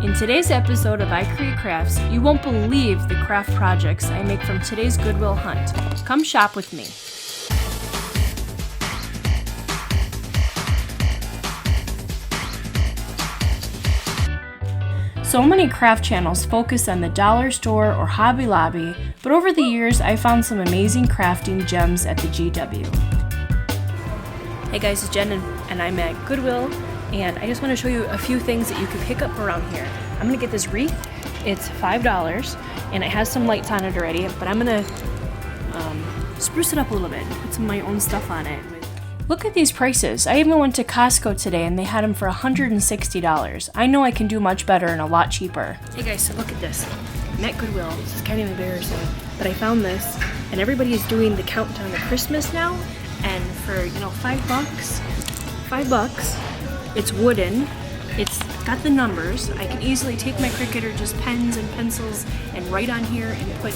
In today's episode of I Create Crafts, you won't believe the craft projects I make from today's Goodwill hunt. Come shop with me. So many craft channels focus on the dollar store or Hobby Lobby, but over the years I found some amazing crafting gems at the GW. Hey guys, it's Jen and I'm at Goodwill, and I just want to show you a few things that you can pick up around here. I'm going to get this wreath. It's $5 and it has some lights on it already, but I'm going to spruce it up a little bit, put some of my own stuff on it. Look at these prices. I even went to Costco today and they had them for $160. I know I can do much better and a lot cheaper. Hey guys, so look at this. I'm at Goodwill. This is kind of embarrassing, but I found this and everybody is doing the countdown to Christmas now, and for $5, it's wooden, it's got the numbers. I can easily take my Cricut or just pens and pencils and write on here and put,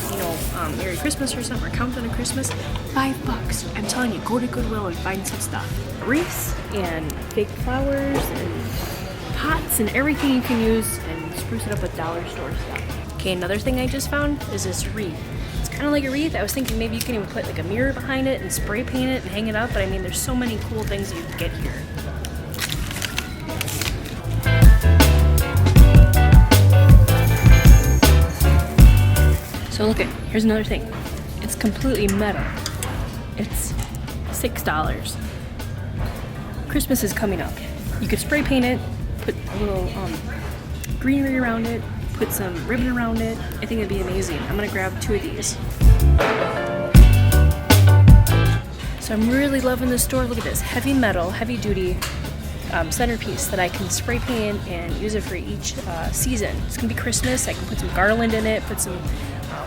Merry Christmas or something, or Countdown to Christmas. $5. I'm telling you, go to Goodwill and find some stuff. Wreaths and fake flowers and pots and everything you can use and spruce it up with dollar store stuff. Okay, another thing I just found is this wreath. It's kind of like a wreath. I was thinking maybe you can even put like a mirror behind it and spray paint it and hang it up, but I mean, there's so many cool things that you can get here. So look here's another thing. It's completely metal. It's $6. Christmas is coming up. You could spray paint it, put a little greenery around it, put some ribbon around it. I think it'd be amazing. I'm gonna grab 2 of these. So I'm really loving this store. Look at this, heavy metal, heavy duty centerpiece that I can spray paint and use it for each season. It's gonna be Christmas. I can put some garland in it, put some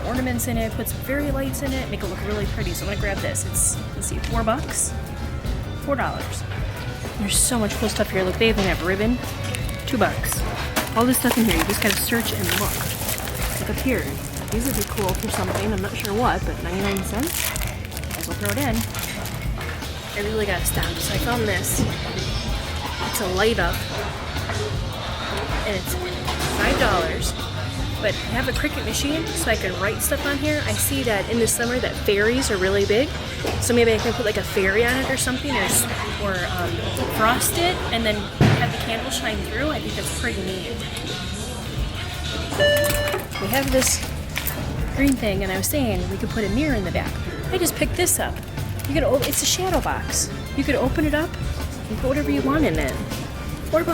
ornaments in it, put some fairy lights in it, make it look really pretty. So I'm gonna grab this. It's, let's see, $4. There's so much cool stuff here. Look, they even have ribbon. $2. All this stuff in here, you just gotta search and look. Look up here. These would be cool for something. I'm not sure what, but 99 cents. Might as well throw it in. I really gotta stop. So I found this. It's a light up, and it's $5. But I have a Cricut machine, so I can write stuff on here. I see that in the summer that fairies are really big, so maybe I can put like a fairy on it or something, or frost it, and then have the candle shine through. I think that's pretty neat. We have this green thing, and I was saying we could put a mirror in the back. I just picked this up. It's a shadow box. You could open it up and put whatever you want in it. $4.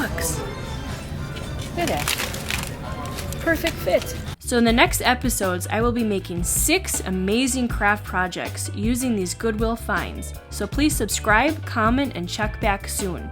Look at that. Perfect fit. So in the next episodes, I will be making 6 amazing craft projects using these Goodwill finds. So please subscribe, comment, and check back soon.